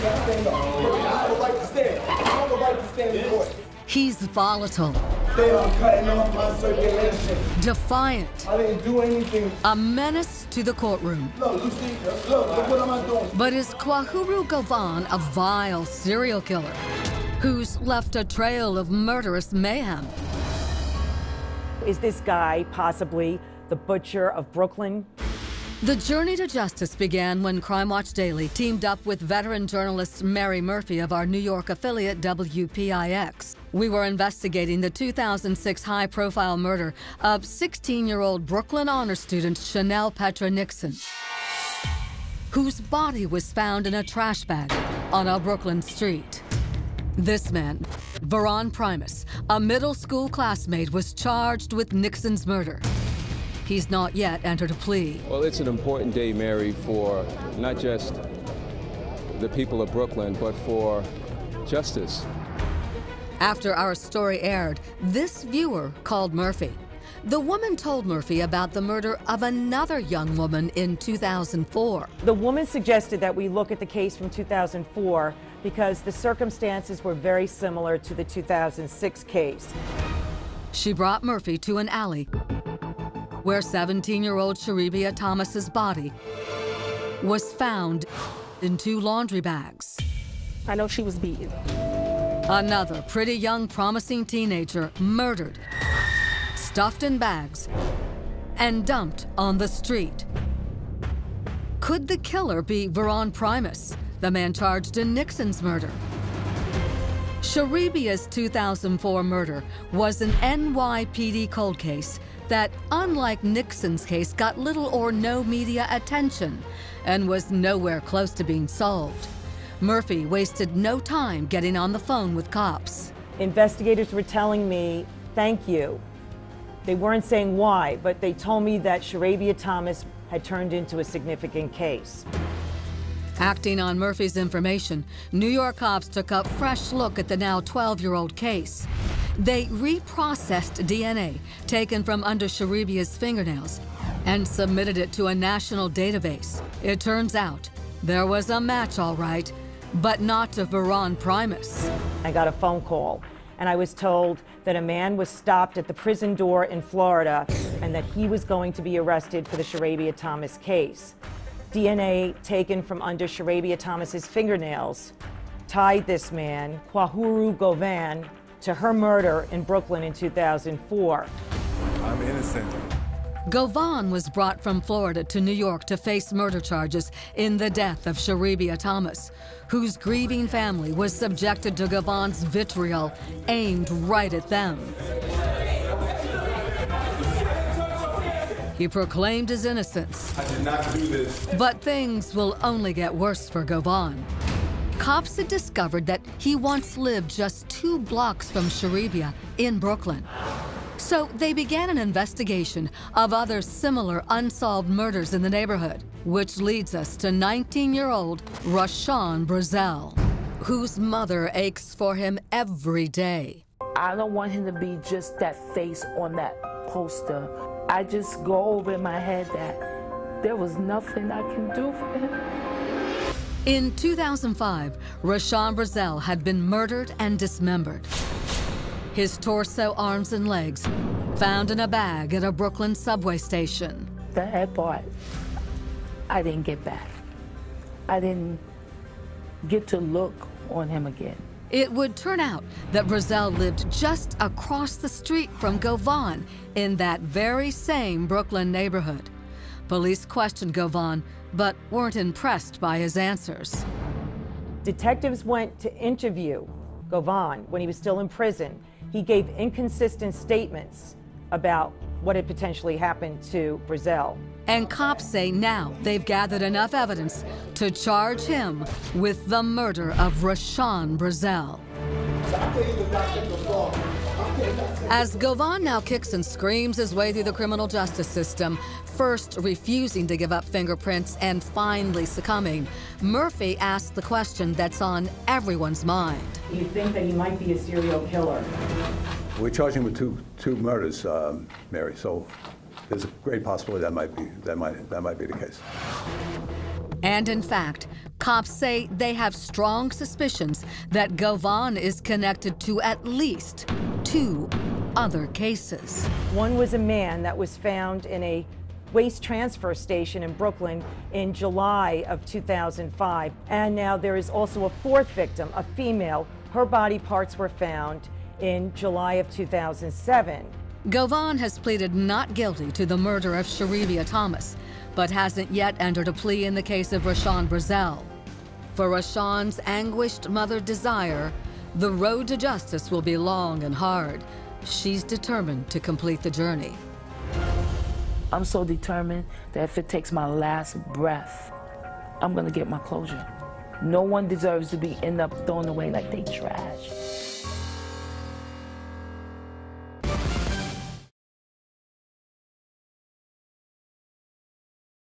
Stand up. I have the right to stand. I have the right to stand in court. He's volatile. I'm cutting off my circulation. Defiant. I didn't do anything. A menace to the courtroom. Look, you see, look, what am I doing? But is Kwauhuru Govan a vile serial killer who's left a trail of murderous mayhem? Is this guy possibly the butcher of Brooklyn? The journey to justice began when Crime Watch Daily teamed up with veteran journalist Mary Murphy of our New York affiliate WPIX. We were investigating the 2006 high-profile murder of 16-year-old Brooklyn honor student Chanel Petro Nixon, whose body was found in a trash bag on a Brooklyn street. This man, Veron Primus, a middle school classmate, was charged with Nixon's murder. He's not yet entered a plea. Well, it's an important day, Mary, for not just the people of Brooklyn, but for justice. After our story aired, this viewer called Murphy. The woman told Murphy about the murder of another young woman in 2004. The woman suggested that we look at the case from 2004 because the circumstances were very similar to the 2006 case. She brought Murphy to an alley where 17-year-old Sharabia Thomas's body was found in 2 laundry bags. I know she was beaten. Another pretty young, promising teenager murdered, stuffed in bags, and dumped on the street. Could the killer be Veron Primus, the man charged in Nixon's murder? Sharabia's 2004 murder was an NYPD cold case that, unlike Nixon's case, got little or no media attention and was nowhere close to being solved. Murphy wasted no time getting on the phone with cops. Investigators were telling me, thank you. They weren't saying why, but they told me that Sharabia Thomas had turned into a significant case. Acting on Murphy's information, New York cops took a fresh look at the now 12-year-old case. They reprocessed DNA taken from under Sharabia's fingernails and submitted it to a national database. It turns out there was a match, all right, but not to Veron Primus. I got a phone call, and I was told that a man was stopped at the prison door in Florida and that he was going to be arrested for the Sharabia Thomas case. DNA taken from under Sharabia Thomas's fingernails tied this man, Kwauhuru Govan, to her murder in Brooklyn in 2004. I'm innocent. Govan was brought from Florida to New York to face murder charges in the death of Sharabia Thomas, whose grieving family was subjected to Govan's vitriol aimed right at them. He proclaimed his innocence. I did not do this. But things will only get worse for Govan. Cops had discovered that he once lived just 2 blocks from Sharabia in Brooklyn. So they began an investigation of other similar unsolved murders in the neighborhood, which leads us to 19-year-old Rashawn Brazell, whose mother aches for him every day. I don't want him to be just that face on that poster. I just go over in my head that there was nothing I can do for him. In 2005, Rashawn Brazell had been murdered and dismembered. His torso, arms, and legs found in a bag at a Brooklyn subway station. That part, I didn't get back. I didn't get to look on him again. It would turn out that Brazell lived just across the street from Govan in that very same Brooklyn neighborhood. Police questioned Govan, but weren't impressed by his answers. Detectives went to interview Govan when he was still in prison. He gave inconsistent statements about what had potentially happened to Brazell. And cops say now they've gathered enough evidence to charge him with the murder of Rashawn Brazell. As Govan now kicks and screams his way through the criminal justice system, first refusing to give up fingerprints and finally succumbing, Murphy asks the question that's on everyone's mind. You think that he might be a serial killer? We're charging him with two murders, Mary. So there's a great possibility that might be the case. And in fact, cops say they have strong suspicions that Govan is connected to at least 2 other cases. One was a man that was found in a waste transfer station in Brooklyn in July of 2005. And now there is also a 4th victim, a female. Her body parts were found in July of 2007. Govan has pleaded not guilty to the murder of Sharabia Thomas, but hasn't yet entered a plea in the case of Rashawn Brazell. For Rashawn's anguished mother Desire, the road to justice will be long and hard. She's determined to complete the journey. I'm so determined that if it takes my last breath, I'm gonna get my closure. No one deserves to end up thrown away like they trash.